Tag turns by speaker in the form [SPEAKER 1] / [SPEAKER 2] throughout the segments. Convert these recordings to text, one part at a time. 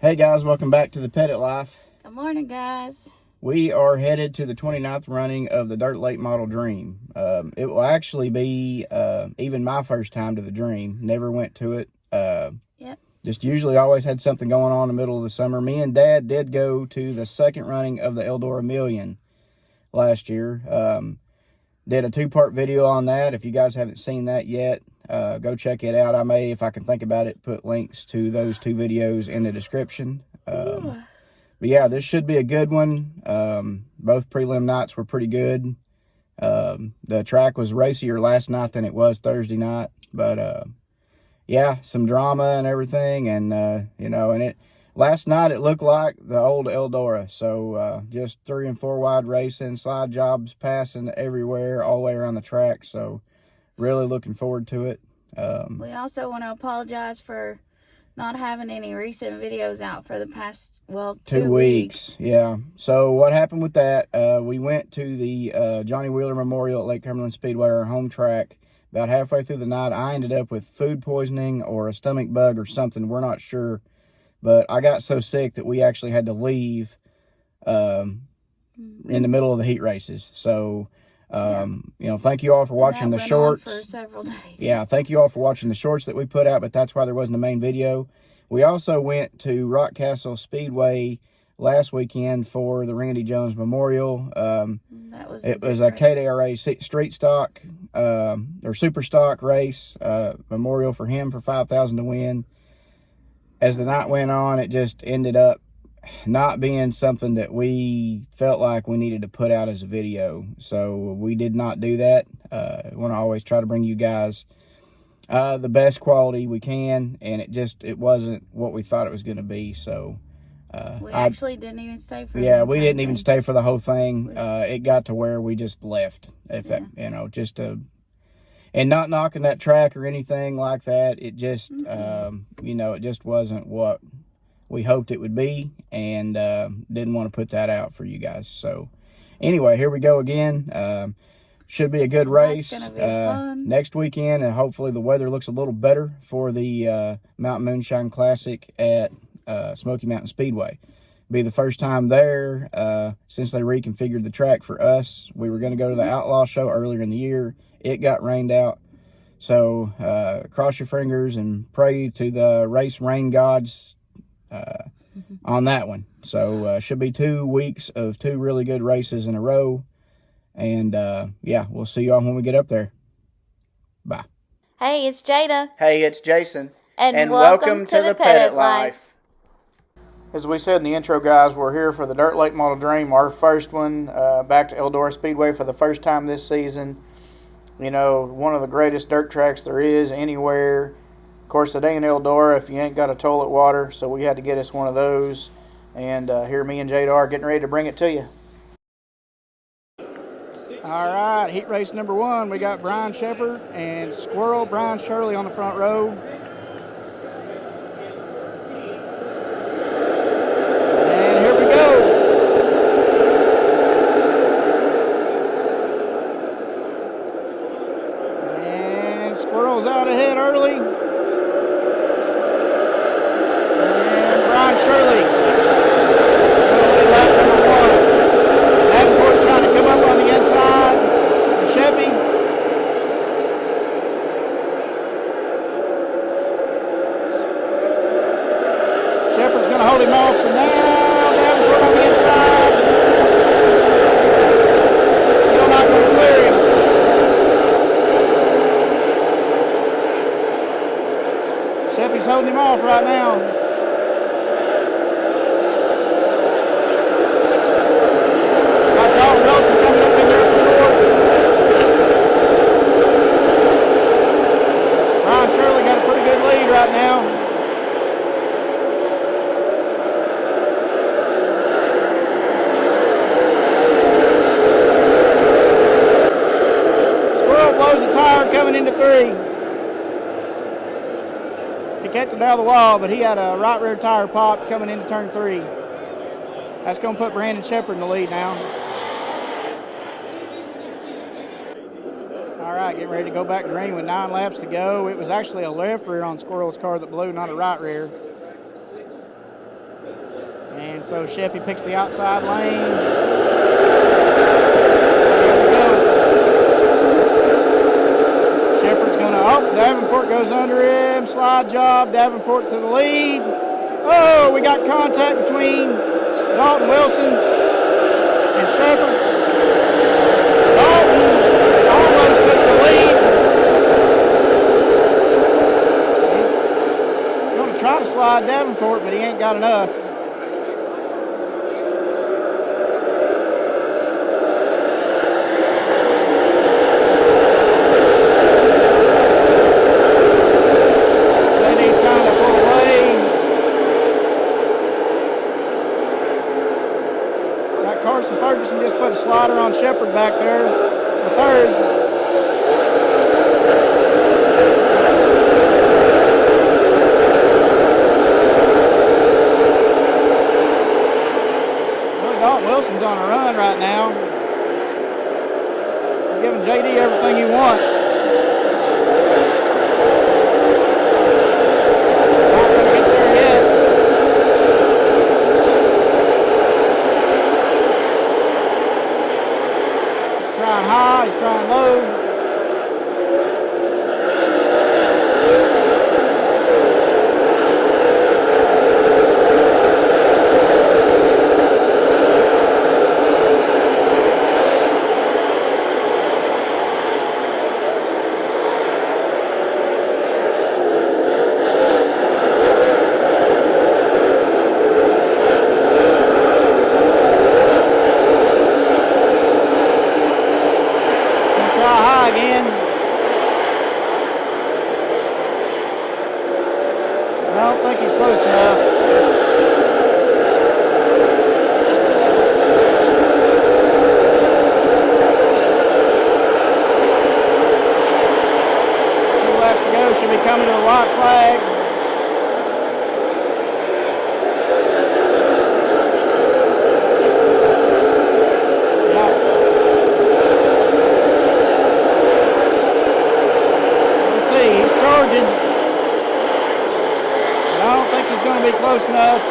[SPEAKER 1] Hey guys, welcome back to the Pet It Life.
[SPEAKER 2] Good morning, guys.
[SPEAKER 1] We are headed to the 29th running of the Dirt Late Model Dream. It will actually be even my first time to the Dream. Never went to it.
[SPEAKER 2] Yep.
[SPEAKER 1] Just usually always had something going on in the middle of the summer. Me and Dad did go to the second running of the Eldora Million last year. Did a two-part video on that. If you guys haven't seen that yet, go check it out. I may, if I can think about it, put links to those two videos in the description. But yeah, this should be a good one. Both prelim nights were pretty good. The track was racier last night than it was Thursday night. But yeah, some drama and everything. And, last night it looked like the old Eldora. So just 3 and 4 wide racing, slide jobs passing everywhere, all the way around the track. So really looking forward to it.
[SPEAKER 2] We also want to apologize for not having any recent videos out for the past, 2 weeks.
[SPEAKER 1] Yeah. So what happened with that, we went to the Johnny Wheeler Memorial at Lake Cumberland Speedway, our home track. About halfway through the night, I ended up with food poisoning or a stomach bug or something. We're not sure. But I got so sick that we actually had to leave in the middle of the heat races. So, thank you all for watching the shorts.
[SPEAKER 2] For several days.
[SPEAKER 1] Yeah, thank you all for watching the shorts that we put out, but that's why there wasn't a main video. We also went to Rockcastle Speedway last weekend for the Randy Jones Memorial. It was a KDRA street stock or super stock race memorial for him for $5,000 to win. As the night went on, it just ended up not being something that we felt like we needed to put out as a video. So we did not do that. I want to always try to bring you guys the best quality we can, and it wasn't what we thought it was going to be. So
[SPEAKER 2] we actually didn't even stay for
[SPEAKER 1] we didn't even stay for the whole thing. It got to where we just left, and not knocking that track or anything like that. It just it just wasn't what we hoped it would be, and didn't want to put that out for you guys. So anyway, here we go again. Should be a good race.
[SPEAKER 2] It's gonna be fun.
[SPEAKER 1] Next weekend, and hopefully the weather looks a little better for the Mountain Moonshine Classic at Smoky Mountain Speedway. Be the first time there since they reconfigured the track for us. We were going to go to the Outlaw Show earlier in the year. It got rained out. So cross your fingers and pray to the race rain gods on that one. So should be 2 weeks of 2 really good races in a row. And we'll see y'all when we get up there. Bye.
[SPEAKER 2] Hey, it's Jada.
[SPEAKER 1] Hey, it's Jason.
[SPEAKER 2] And welcome to the Pet It Life.
[SPEAKER 1] As we said in the intro, guys, we're here for the Dirt Late Model Dream, our first one, back to Eldora Speedway for the first time this season. One of the greatest dirt tracks there is anywhere. Of course, it ain't Eldora if you ain't got a toilet water, so we had to get us one of those. And here me and Jada are getting ready to bring it to you. All right, heat race number 1. We got Brian Shepard and Squirrel Brian Shirley on the front row. And here we go. And Squirrel's out ahead early. And Brian Shirley. Lap number 1. Davenport trying to come up on the inside. Chevy. Shepard's going to hold him off for now. Davenport on the inside. Still not going to clear him. Sheppy's holding him off right now. Wilson coming up in there for 4. Brian Shirley got a pretty good lead right now. Squirrel blows the tire coming into 3. He kicked it down the wall, but he had a right rear tire pop coming into turn 3. That's going to put Brandon Shepard in the lead now. All right, getting ready to go back green with 9 laps to go. It was actually a left rear on Squirrel's car that blew, not a right rear. And so Sheppy picks the outside lane. Shepherd's going to, Davenport goes under him. Slide job, Davenport to the lead. Oh, we got contact between Dalton Wilson and Shepherd. Dalton almost took the lead. He's going to try to slide Davenport, but he ain't got enough. Ferguson just put a slider on Shepherd back there for third. Well, Dalton Wilson's on a run right now. He's giving JD everything he wants. High, he's trying low. I don't think he's close enough. Two laps to go, should be coming to the white flag. Let's see, he's charging. I don't think he's going to be close enough.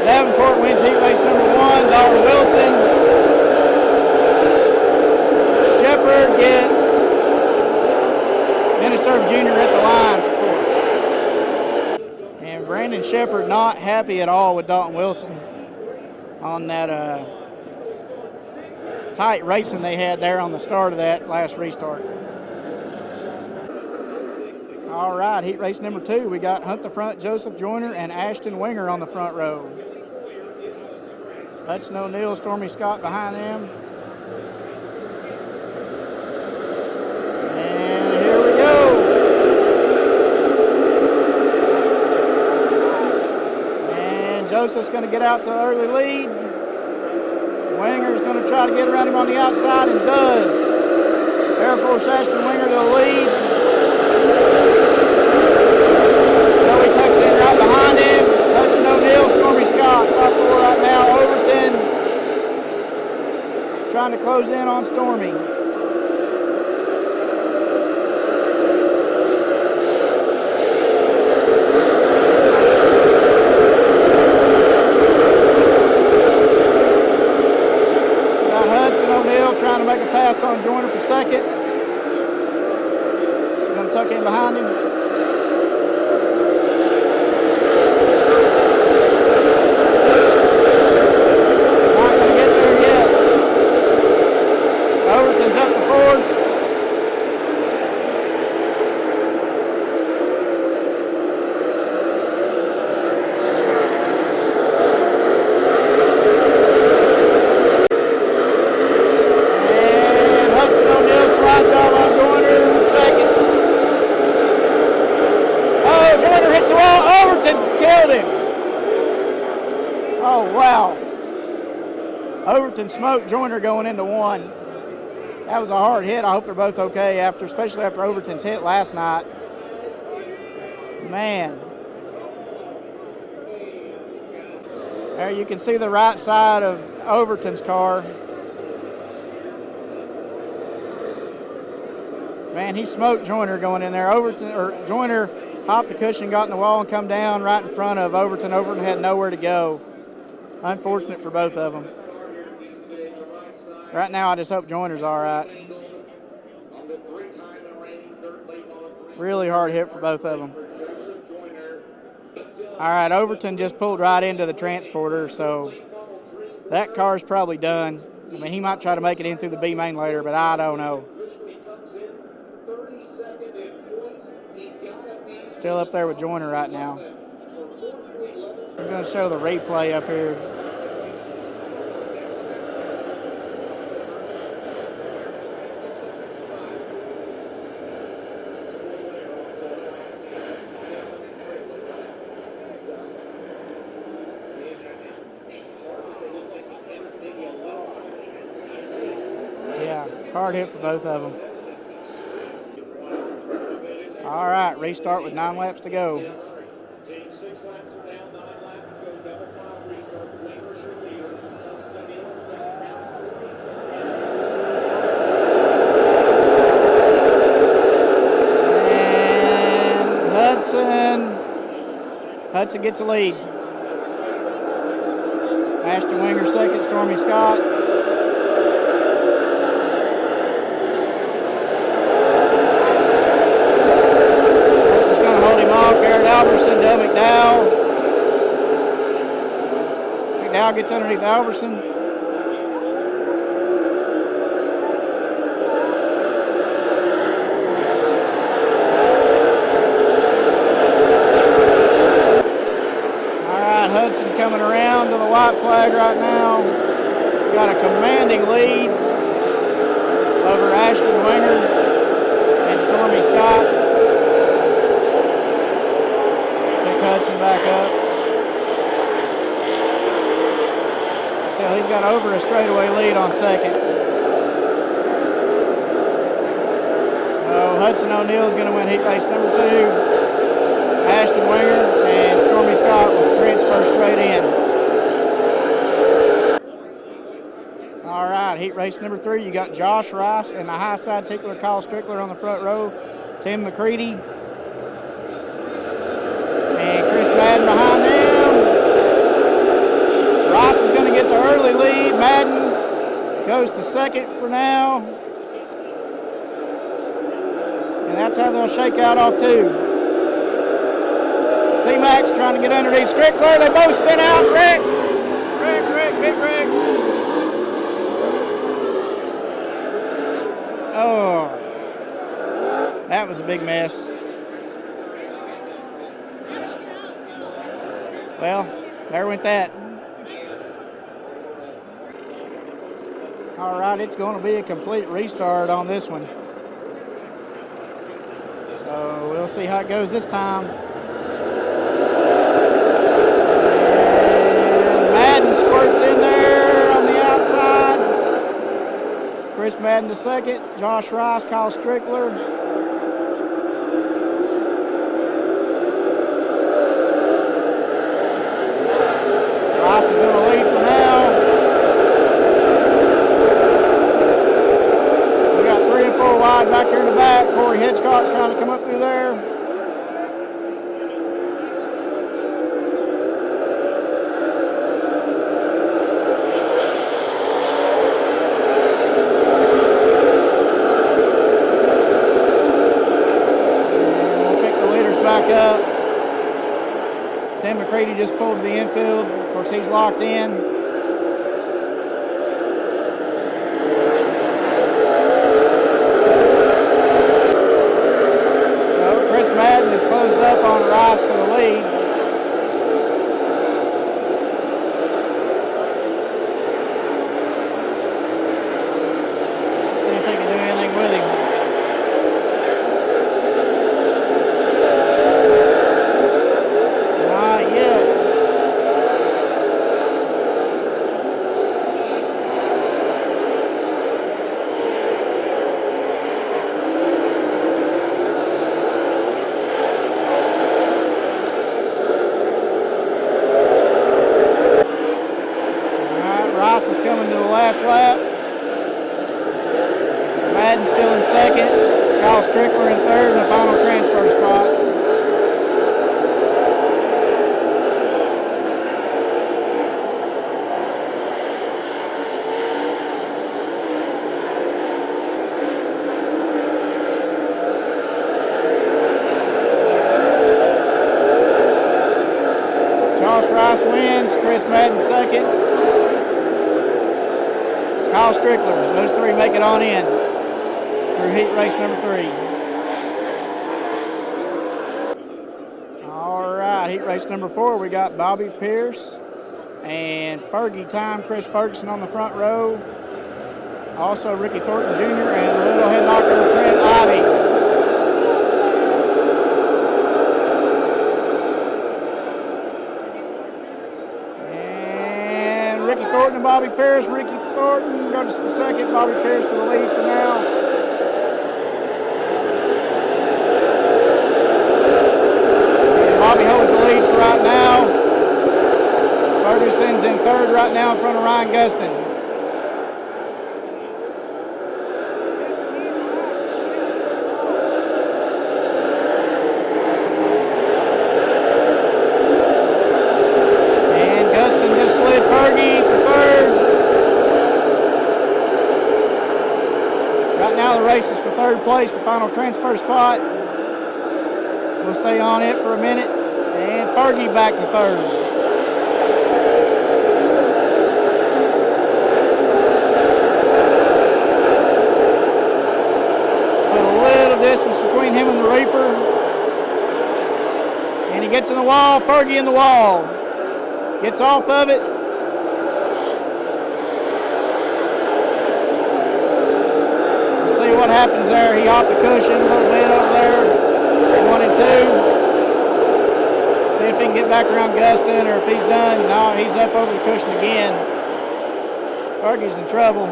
[SPEAKER 1] Davenport wins heat race number 1. Dalton Wilson. Shepherd gets Dennis Jr. at the line for 4th. And Brandon Shepherd not happy at all with Dalton Wilson on that tight racing they had there on the start of that last restart. All right, heat race number 2. We got Hunt the Front, Joseph Joyner, and Ashton Winger on the front row. Hudson O'Neill, Stormy Scott behind them. And here we go. And Joseph's going to get out to the early lead. Winger's going to try to get around him on the outside and does. Air Force Ashton Winger to the lead. Joey tucks in right behind him. Hudson O'Neill, Stormy Scott, top 4 right now. Overton trying to close in on Stormy. Trying to make a pass on Joyner for second. He's going to tuck in behind him. Not going to get there yet. Overton's up to 4th. Overton smoked Joyner going into 1. That was a hard hit. I hope they're both okay especially after Overton's hit last night. Man. There you can see the right side of Overton's car. Man, he smoked Joyner going in there. Joyner hopped the cushion, got in the wall, and come down right in front of Overton. Overton had nowhere to go. Unfortunate for both of them. Right now, I just hope Joyner's all right. Really hard hit for both of them. All right, Overton just pulled right into the transporter, so that car's probably done. I mean, he might try to make it in through the B main later, but I don't know. Still up there with Joyner right now. I'm going to show the replay up here. Yeah, hard hit for both of them. All right, restart with 9 laps to go. And Hudson gets a lead. Ashton Winger second, Stormy Scott. Alberson, Dale McDowell. McDowell gets underneath Alberson. All right, Hudson coming around to the white flag right now. Got a commanding lead over Ashton Winger and Stormy Scott. Hudson back up. So he's got over a straightaway lead on second. So Hudson O'Neill's going to win heat race number 2. Ashton Winger and Stormy Scott will transfer straight in. All right, heat race number 3. You got Josh Rice and the high side tickler Kyle Strickler on the front row. Tim McCready. Madden behind them. Rice is going to get the early lead. Madden goes to second for now. And that's how they'll shake out off 2. T-Max trying to get underneath Strickler. They both spin out. Rick, big Rick. Oh, that was a big mess. Well, there went that. All right, it's going to be a complete restart on this one. So we'll see how it goes this time. And Madden squirts in there on the outside. Chris Madden to second. Josh Rice, Kyle Strickler. Rice is going to lead for now. We got 3 and 4 wide back here in the back. Corey Hitchcock trying to come up through there. And we'll pick the leaders back up. Tim McCready just pulled to the infield. Of course, he's locked in. So Chris Madden is closed up on Rice for the lead. Let's see if they can do anything with him. Rice wins. Chris Madden second. Kyle Strickler. Those three make it on in through heat race number 3. All right, heat race number 4. We got Bobby Pierce and Fergie Time, Chris Ferguson on the front row. Also Ricky Thornton Jr. and little head knocker Trent Ivy. And Ricky Thornton and Bobby Pierce. Ricky Thornton goes to second, Bobby Pierce to the lead for now. And Bobby holds the lead for right now. Ferguson's in third right now in front of Ryan Gustin. Races for third place, the final transfer spot. We'll stay on it for a minute. And Fergie back to third. Put a little distance between him and the Reaper. And he gets in the wall. Fergie in the wall. Gets off of it. What happens there? He hopped the cushion a little bit over there. 1 and 2. See if he can get back around Gustin, or if he's done. No, he's up over the cushion again. Fergie's in trouble.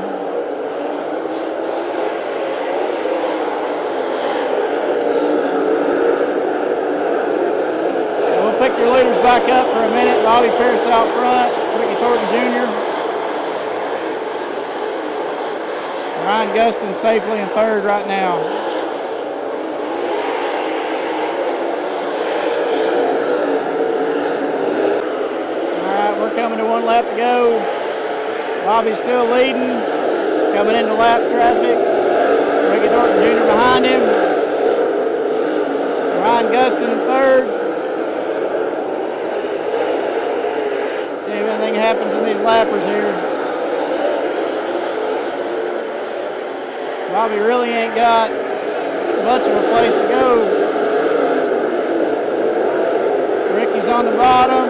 [SPEAKER 1] So we'll pick your leaders back up for a minute. Bobby Pierce out front. Ricky Thornton Jr. Ryan Gustin safely in third right now. All right, we're coming to 1 lap to go. Bobby's still leading. Coming into lap traffic. Ricky Thornton Jr. behind him. Ryan Gustin in third. See if anything happens in these lappers here. Bobby really ain't got much of a place to go. Ricky's on the bottom.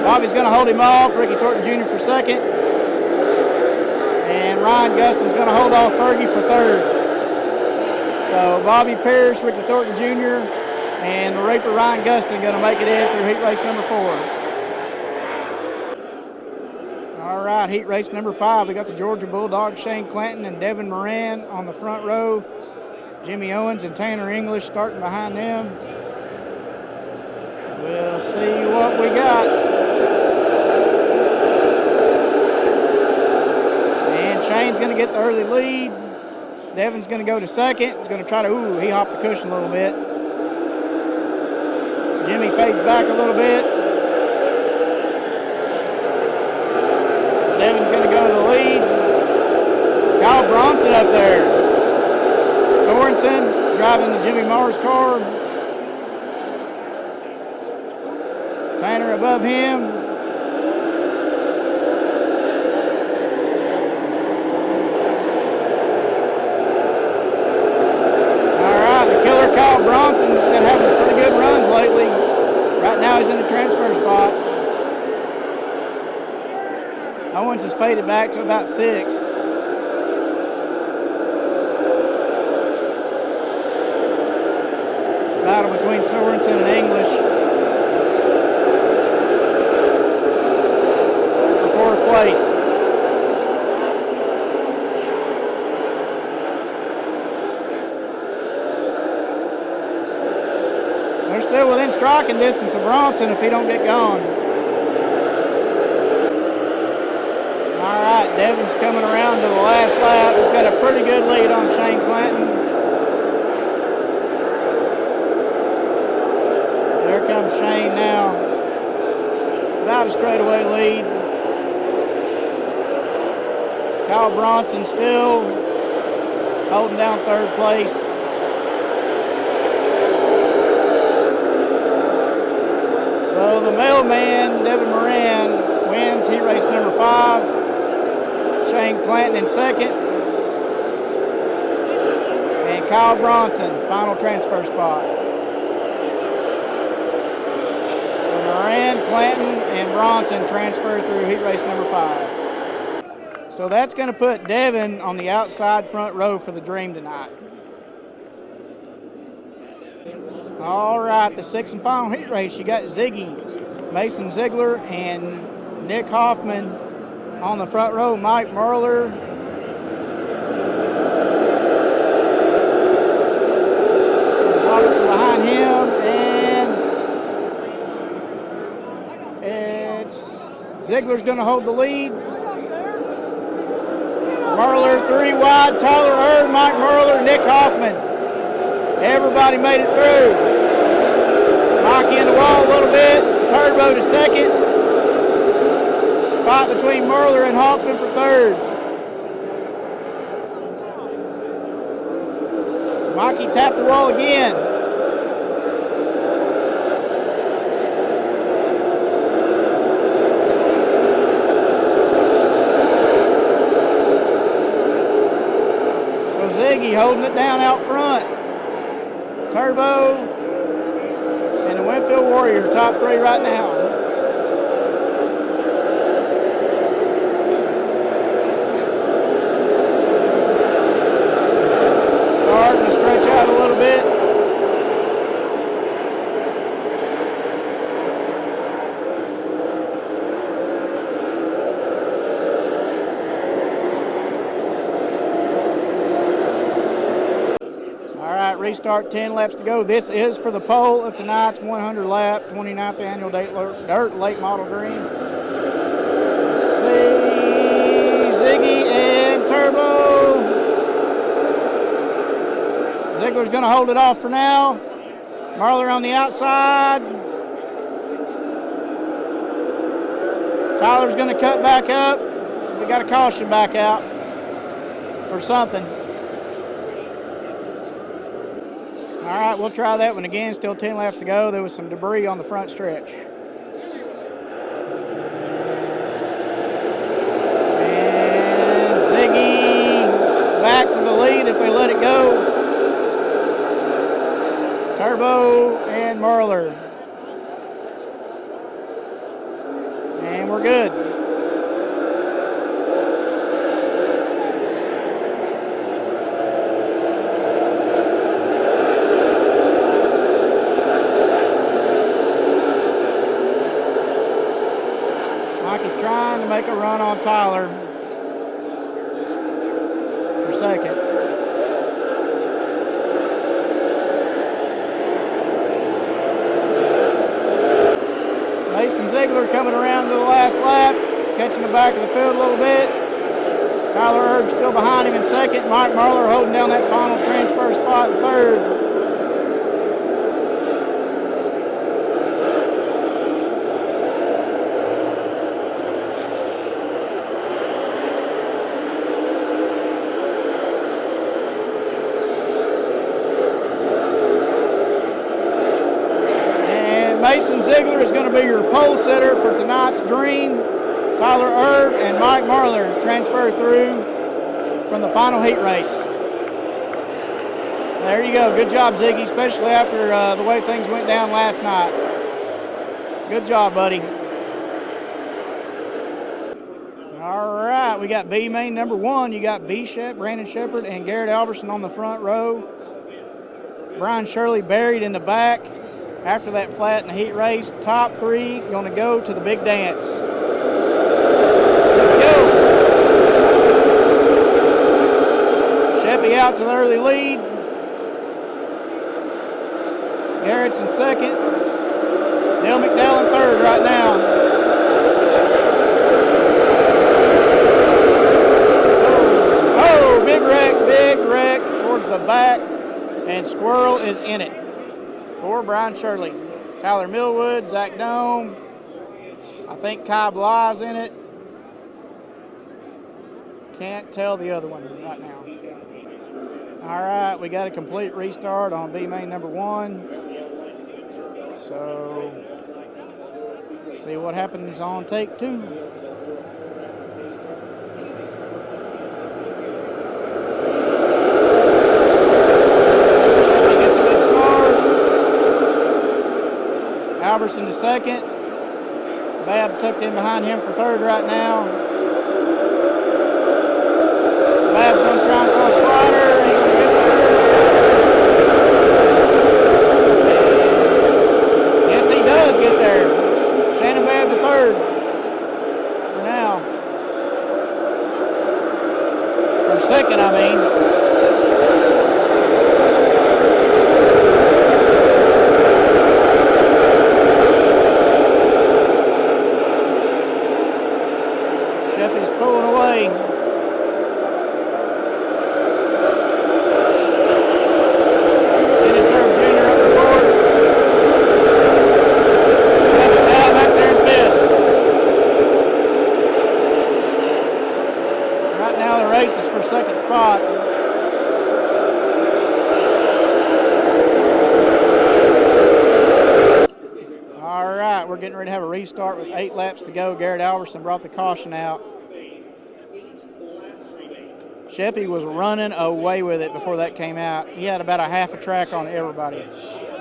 [SPEAKER 1] Bobby's going to hold him off. Ricky Thornton Jr. for second. And Ryan Gustin's going to hold off Fergie for third. So Bobby Pierce, Ricky Thornton Jr., and the Reaper Ryan Gustin going to make it in through heat race number 4. All right, heat race number 5. We got the Georgia Bulldogs, Shane Clanton and Devin Moran on the front row. Jimmy Owens and Tanner English starting behind them. We'll see what we got. And Shane's going to get the early lead. Devin's going to go to second. He's going to try to, he hopped the cushion a little bit. Jimmy fades back a little bit. Devin's going to go to the lead. Kyle Bronson up there. Sorensen driving the Jimmy Mars car. Tanner above him. All right, the killer Kyle Bronson been having pretty good runs lately. Right now he's in the transfer spot. Owens has faded back to about 6th. Battle between Sorensen and English for 4th place. They're still within striking distance of Bronson if he don't get gone. All right, Devin's coming around to the last lap. He's got a pretty good lead on Shane Clanton. There comes Shane now. About a straightaway lead. Kyle Bronson still holding down 3rd place. So the mailman, Devin Moran, wins heat race number 5. Shane Clanton in second. And Kyle Bronson, final transfer spot. So Moran, Clanton, and Bronson transfer through heat race number 5. So that's going to put Devin on the outside front row for the Dream tonight. All right, the 6th and final heat race. You got Ziggy, Mason Ziegler, and Nick Hoffman on the front row. Mike Merler. Robertson behind him, and it's Ziegler's going to hold the lead. Merler 3 wide, Tyler Erd, Mike Merler, Nick Hoffman. Everybody made it through. Mikey in the wall a little bit, Turbo to second. Fight between Merler and Hoffman for third. Mikey tapped the wall again. Ziggy holding it down out front. Turbo and the Winfield Warrior, top 3 right now. Starting to stretch out a little bit. Restart, 10 laps to go. This is for the pole of tonight's 100 lap 29th annual Dirt Late Model Dream. Let's see, Ziggy and Turbo. Ziegler's going to hold it off for now. Merler on the outside. Tyler's going to cut back up. We got a caution back out for something. All right, we'll try that one again. Still 10 laps to go. There was some debris on the front stretch. And Ziggy back to the lead if they let it go. Turbo and Merler. And we're good. Trying to make a run on Tyler for second. Mason Ziegler coming around to the last lap, catching the back of the field a little bit. Tyler Erd still behind him in second. Mike Merler holding down that final transfer spot in third. Mason Ziegler is going to be your pole sitter for tonight's Dream. Tyler Erd and Mike Merler transfer through from the final heat race. There you go. Good job, Ziggy, especially after the way things went down last night. Good job, buddy. All right, we got B main number 1. You got Brandon Shepard and Garrett Alberson on the front row. Brian Shirley buried in the back. After that flat in the heat race, top 3 going to go to the big dance. Here we go. Sheppy out to the early lead. Garrett's in second. Dale McDowell in third right now. Oh, big wreck towards the back, and Squirrel is in it. For Brian Shirley. Tyler Millwood, Zach Dome. I think Kai Bly's in it. Can't tell the other one right now. All right, we got a complete restart on B main number 1. So See what happens on take 2. Chevy gets a good start. Albertson to second. Babb tucked in behind him for third right now. Babb's going to try and throw a slider. Yes, he does get there. Shannon Babb to third for now. Or second, I mean. Sheffy's pulling away. Dennis Herb Jr. up to fourth. Now back there in fifth. Right now the race is for second spot. All right, we're getting ready to have a restart with 8 laps to go. Garrett Albertson brought the caution out. Sheppy was running away with it before that came out. He had about a half a track on everybody.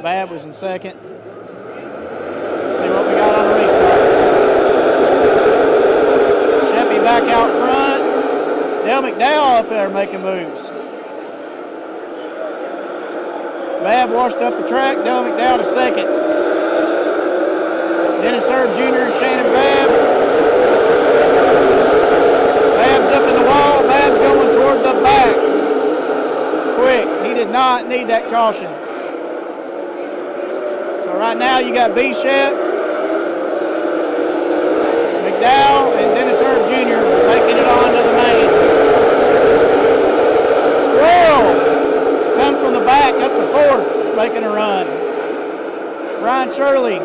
[SPEAKER 1] Babb was in second. Let's see what we got on the restart. Sheppy back out front. Dale McDowell up there making moves. Babb washed up the track. Dale McDowell to second. Dennis Herb Jr. and Shannon Babb. Babb's up in the wall. Babb's going toward the back. Quick. He did not need that caution. So right now you got B. Shep, McDowell, and Dennis Herb Jr. making it on to the main. Squirrel come from the back up to fourth, making a run. Ryan Shirley.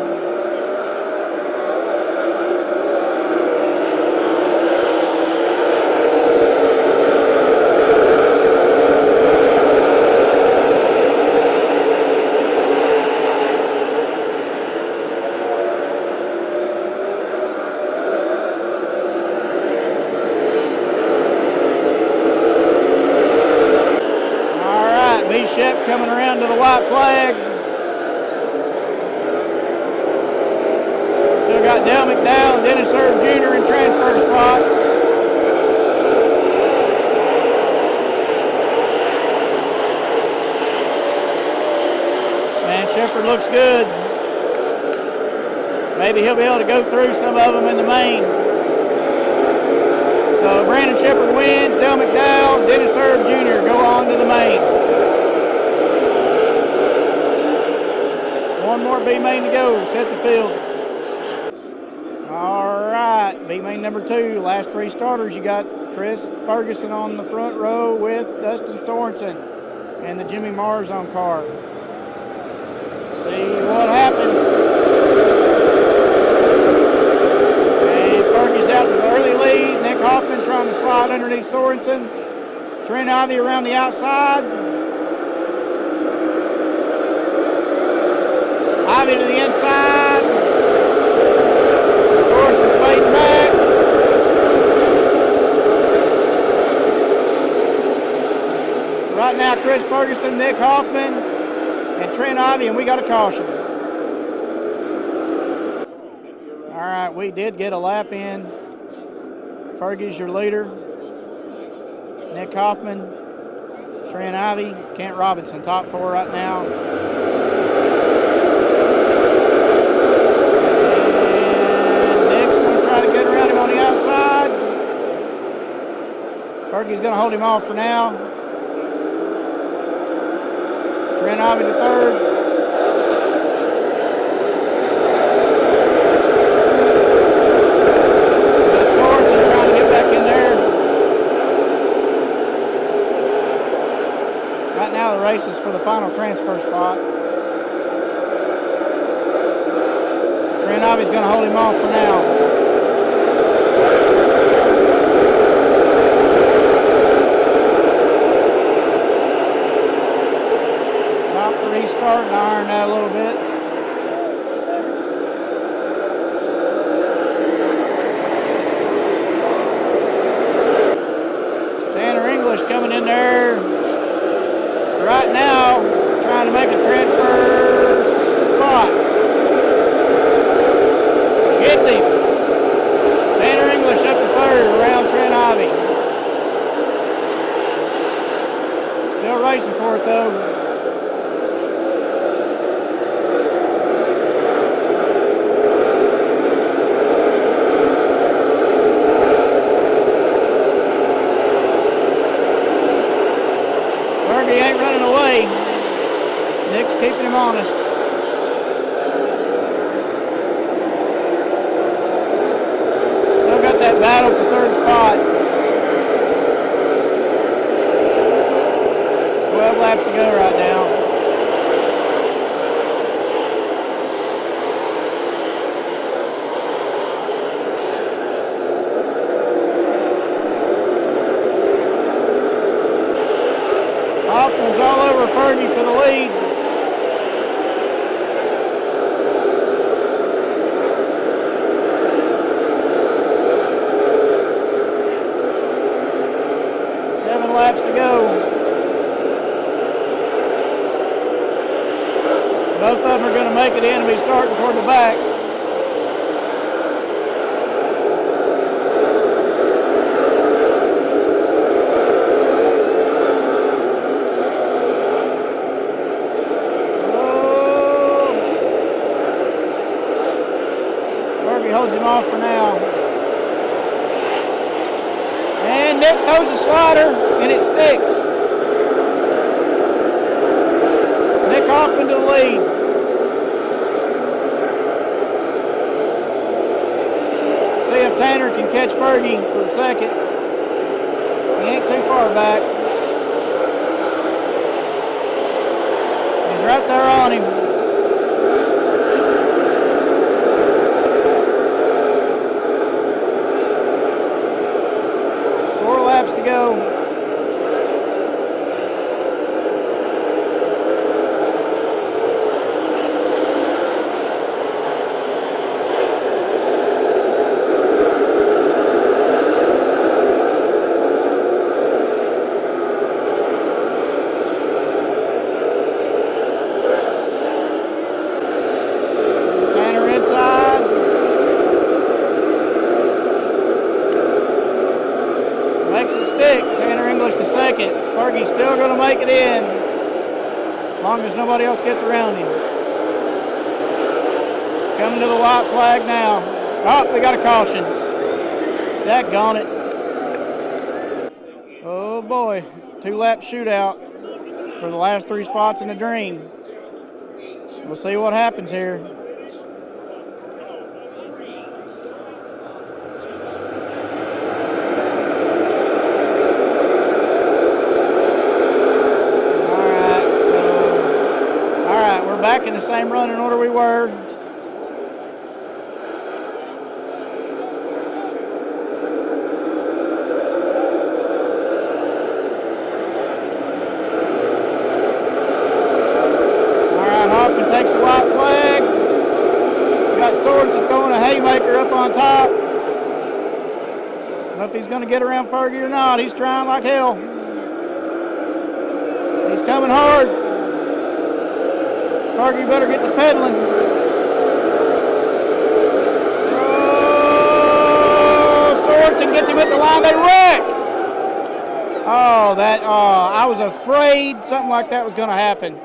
[SPEAKER 1] Shep coming around to the white flag. Still got Dale McDowell and Dennis Herb Jr. in transfer spots. Man, Shepherd looks good. Maybe he'll be able to go through some of them in the main. So Brandon Shepherd wins. Dale McDowell, Dennis Herb Jr. go on to the main. One more B main to go, set the field. All right, B main number 2, last 3 starters. You got Chris Ferguson on the front row with Dustin Sorensen and the Jimmy Marzone car. See what happens. And Ferguson's out to the early lead. Nick Hoffman trying to slide underneath Sorensen. Trent Ivy around the outside. Ivy to the inside. Sorensen's fading back. So right now, Chris Ferguson, Nick Hoffman, and Trent Ivy, and we got a caution. All right, we did get a lap in. Fergie's your leader. Nick Hoffman, Trent Ivy, Kent Robinson, top 4 right now. Fergie's going to hold him off for now. Trent Ivy to third. Got Sorensen trying to get back in there. Right now the race is for the final transfer spot. Trent Ivy's going to hold him off for now. Starting to iron that a little bit. I'm honest. Still got that battle for third spot. 12 laps to go right now. Hoffman's all over Fergie for the lead. Laps to go. Both of them are going to make it in and be starting toward the back. Oh. Fergie holds him off for now. And Nick throws a slider, and it sticks. Nick Hoffman to the lead. See if Tanner can catch Fergie for a second. He ain't too far back. He's right there on him. Laps to go. Tanner inside. Makes it stick. Tanner English to second. Fergie's still going to make it in, as long as nobody else gets around him. Coming to the white flag now. Oh, we got a caution. Daggone it. Oh boy, 2-lap shootout for the last 3 spots in the Dream. We'll see what happens here. Back in the same running order we were. All right, Hoffman takes the white flag. We got Sorensen throwing a haymaker up on top. I don't know if he's going to get around Fergie or not. He's trying like hell. He's coming hard. Fergie better get to pedaling. Oh, Sorensen gets him at the line. They wreck. Oh, I was afraid something like that was going to happen.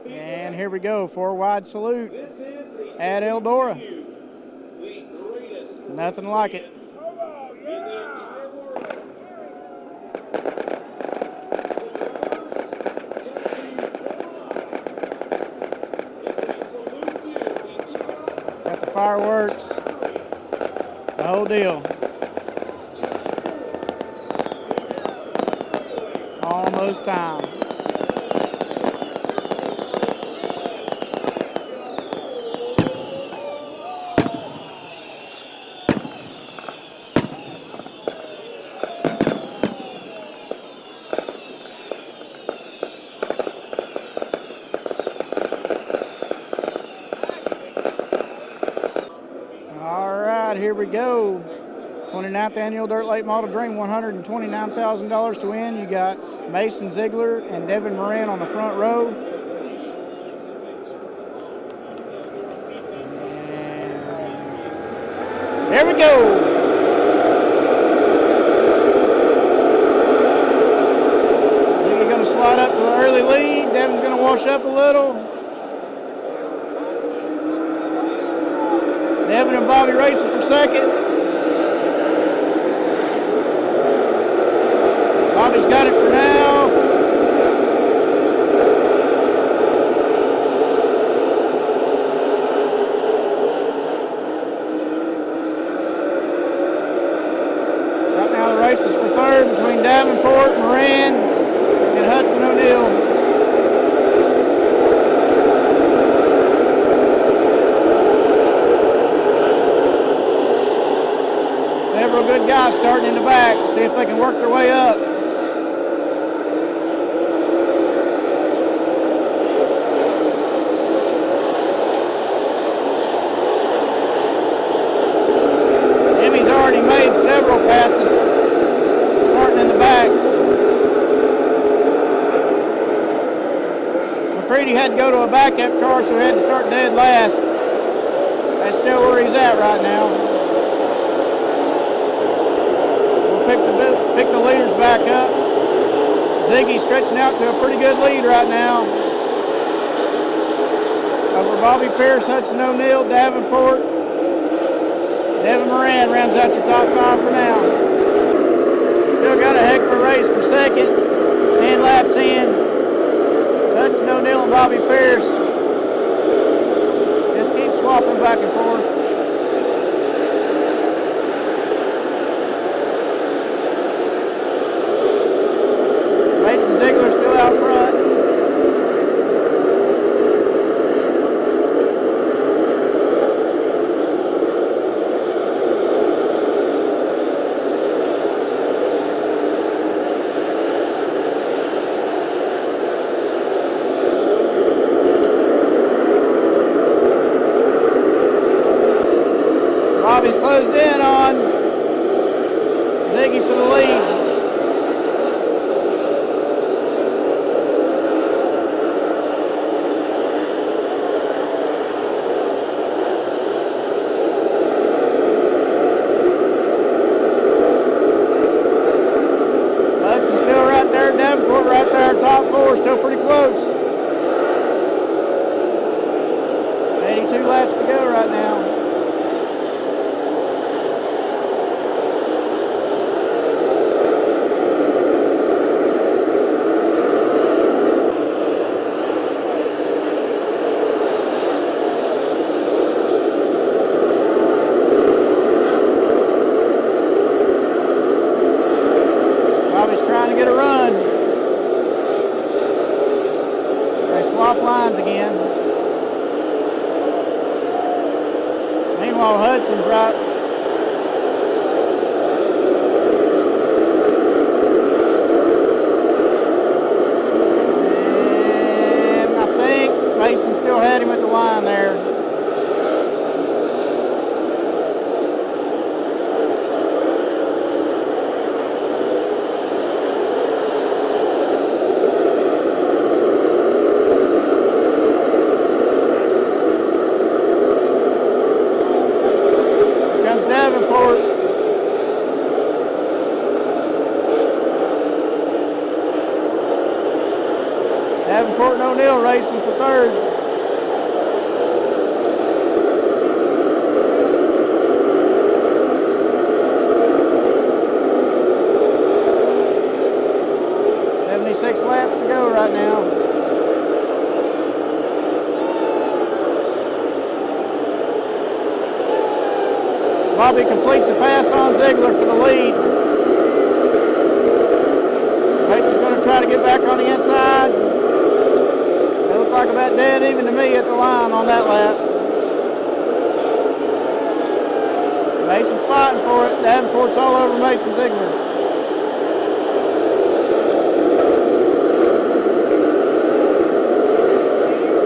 [SPEAKER 1] And here we go, 4-wide salute at Eldora. Nothing like it. Got the fireworks, the whole deal. Almost time. Here we go. 29th Annual Dirt Late Model Dream, $129,000 to win. You got Mason Ziegler and Devin Moran on the front row. And here we go. Ziegler going to slide up to the early lead. Devin's going to wash up a little. Devin and Bobby racing for second. Bobby's got it for now. Right now the race is for third between Davenport, Moran, and Hudson O'Neill. Several good guys starting in the back. See if they can work their way up. Jimmy's already made several passes starting in the back. McCready had to go to a backup car, so he had to start dead last. That's still where he's at right now. Pick the leaders back up. Ziggy stretching out to a pretty good lead right now. Over Bobby Pierce, Hudson O'Neill, Davenport. Devin Moran rounds out your top five for now. Still got a heck of a race for second. 10 laps in. Hudson O'Neill and Bobby Pierce just keep swapping back and forth. Ziegler still out front. Bobby's closed in on Ziggy for the lead. Davenport right there, top four, still pretty close. 82 laps to go right now. Bobby's trying to get a run. They swap lines again. Meanwhile, Hudson's right. And I think Mason still had him at the line there. Davenport. Davenport and O'Neill racing for third. .76 laps to go right now. Bobby completes a pass on Ziegler for the lead. Mason's going to try to get back on the inside. They look like about dead even to me at the line on that lap. Mason's fighting for it. Davenport's all over Mason Ziegler.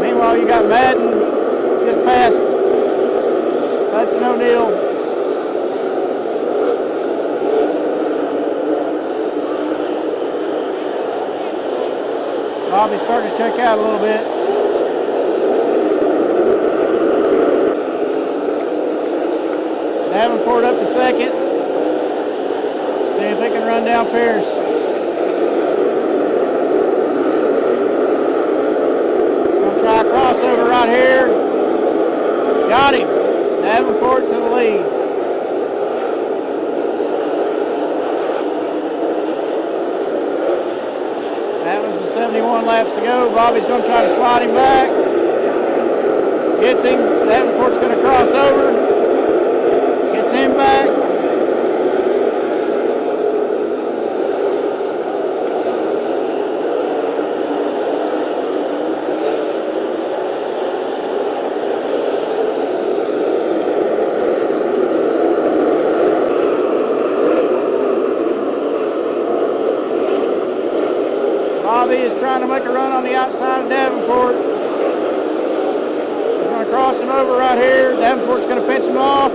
[SPEAKER 1] Meanwhile, you got Madden just past Hudson O'Neill. Bobby's starting to check out a little bit. Davenport up to second. See if he can run down Pierce. He's going to try a crossover right here. Got him. Davenport to the lead. 71 laps to go. Bobby's going to try to slide him back. Gets him. Davenport's going to cross over. Gets him back. Bobby is trying to make a run on the outside of Davenport. He's going to cross him over right here. Davenport's going to pinch him off.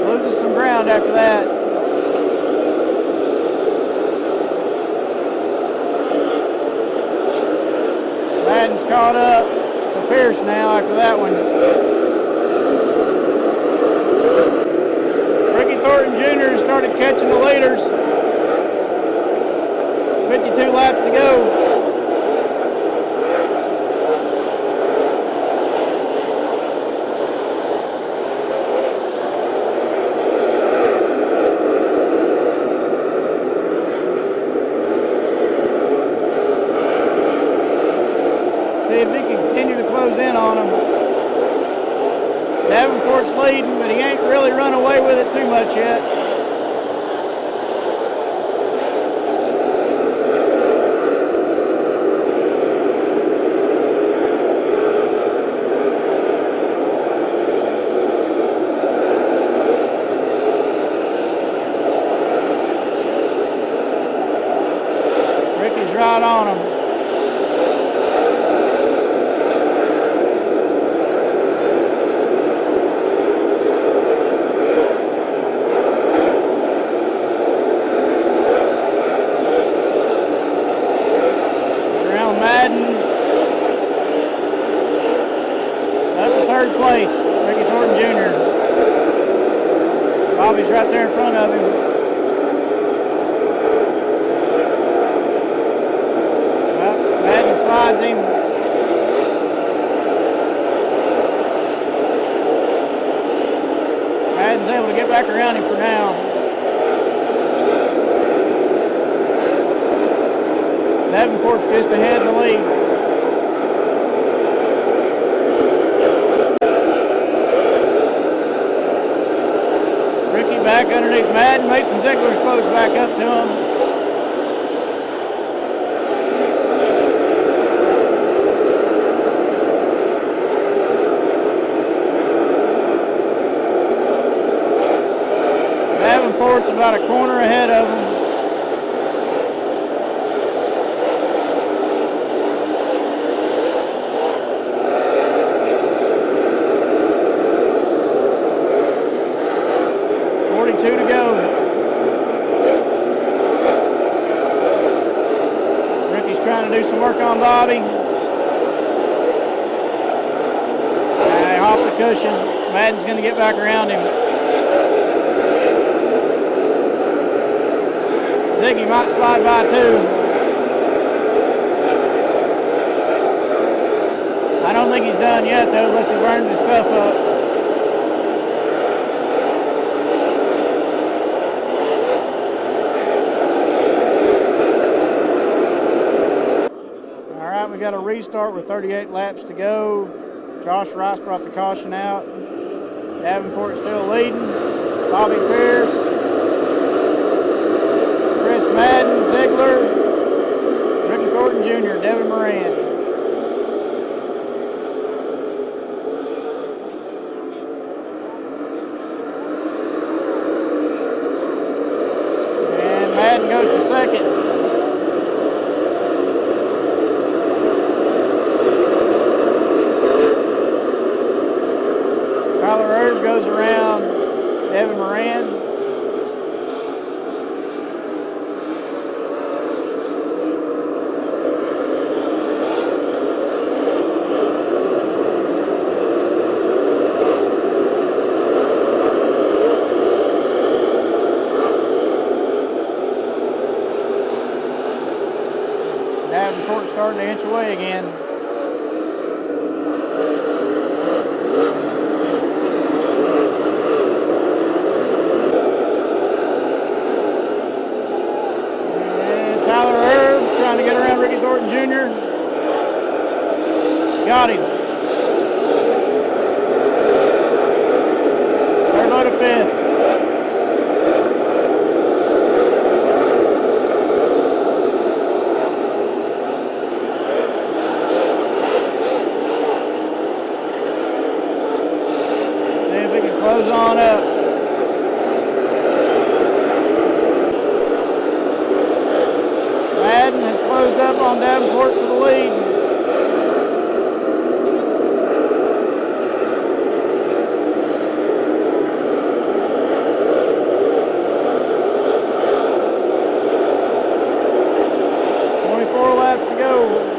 [SPEAKER 1] Loses some ground after that. Madden's caught up to Pierce now after that one. Thornton Jr. started catching the leaders. 52 laps to go. See if he can continue to close in on him. Davenport's leading, but he ain't really run away with it too much yet. Ricky's right on him. Third place, Ricky Thornton Jr. Bobby's right there in front of him. Well, Madden slides him. Madden's able to get back around him for now. Davenport's just ahead in the lead. Back underneath Madden. Mason Ziegler's close back up to him. Davenport's about a corner ahead of him. To go. Ricky's trying to do some work on Bobby. Off the cushion. Madden's going to get back around him. Ziggy might slide by too. I don't think he's done yet though, unless he burns his stuff up. We got a restart with 38 laps to go. Josh Rice brought the caution out. Davenport still leading. Bobby Pierce, Chris Madden, Ziegler, Ricky Thornton Jr., Devin Moran. And Madden goes to second. Goes around Devin Moran. Davenport starting to inch away again. Got him. Third load of fifth. See if we can close on up. Madden has closed up on Davenport for the lead. Laps to go.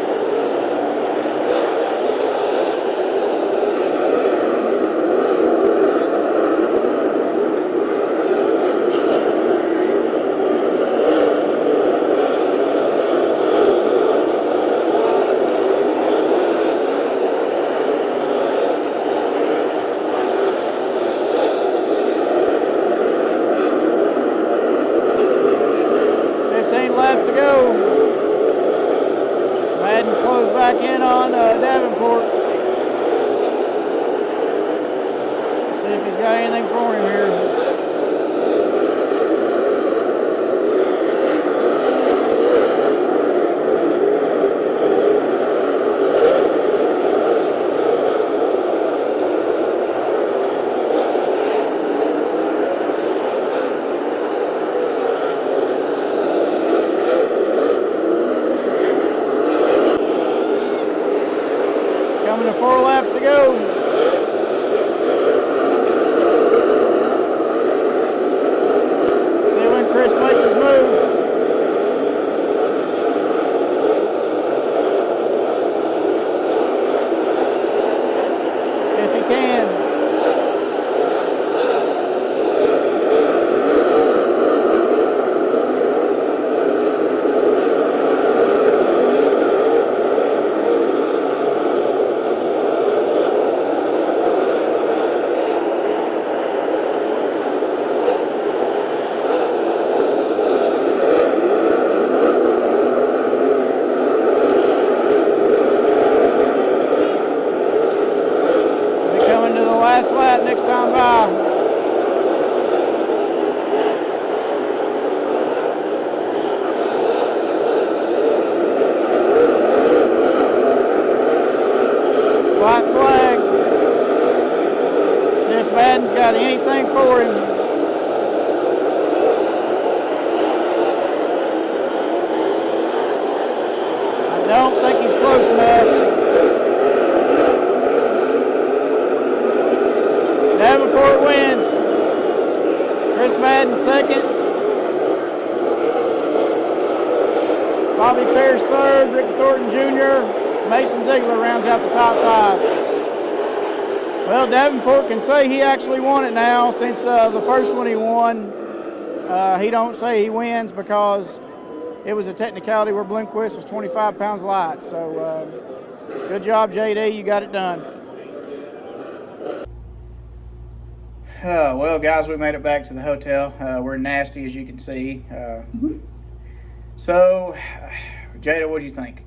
[SPEAKER 1] Laps to go. Madden's closed back in on Davenport. See if he's got anything for him here. Coming to 4 laps to go. See when Chris makes his move. If he can. Last lap next time by. White flag. See if Madden's got anything for him. I don't think he's close enough. Davenport wins. Chris Madden second. Bobby Pierce third. Ricky Thornton Jr. Mason Ziegler rounds out the top 5. Well, Davenport can say he actually won it now since the first one he won. He don't say he wins because it was a technicality where Bloomquist was 25 pounds light. So good job, JD. You got it done. Well, guys, we made it back to the hotel. We're nasty, as you can see. So, Jada, what do you think?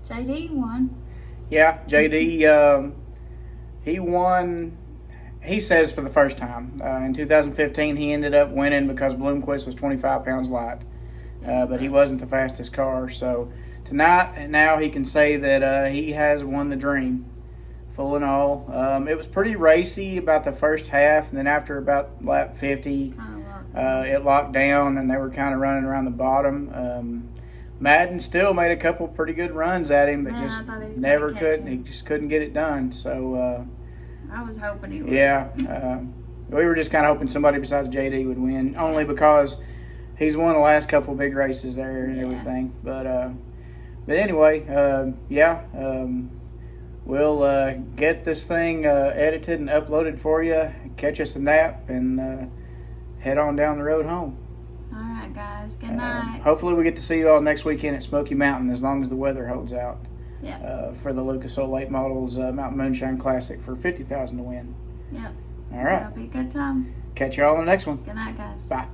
[SPEAKER 2] JD won.
[SPEAKER 1] Yeah, JD, he won, he says, for the first time. In 2015, he ended up winning because Bloomquist was 25 pounds light. But he wasn't the fastest car. So, tonight, now he can say that he has won the dream. Full and all. It was pretty racy about the first half, and then after about lap 50, it locked down, and they were kind of running around the bottom. Madden still made a couple pretty good runs at him, but just never could. He just couldn't get it done. So
[SPEAKER 2] I was hoping he would.
[SPEAKER 1] Yeah, we were just kind of hoping somebody besides JD would win, only because he's won the last couple big races there and everything. But anyway, we'll get this thing edited and uploaded for you, catch us a nap, and head on down the road home.
[SPEAKER 2] All right, guys. Good night.
[SPEAKER 1] Hopefully we get to see you all next weekend at Smoky Mountain, as long as the weather holds out.
[SPEAKER 2] Yeah.
[SPEAKER 1] For the Lucas Oil Late Models Mountain Moonshine Classic for $50,000 to win.
[SPEAKER 2] Yep.
[SPEAKER 1] All right.
[SPEAKER 2] That'll be a good time.
[SPEAKER 1] Catch you all in the next one.
[SPEAKER 2] Good night, guys.
[SPEAKER 1] Bye.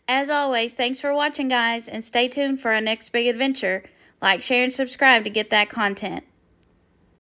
[SPEAKER 2] As always, thanks for watching, guys, and stay tuned for our next big adventure. Like, share, and subscribe to get that content.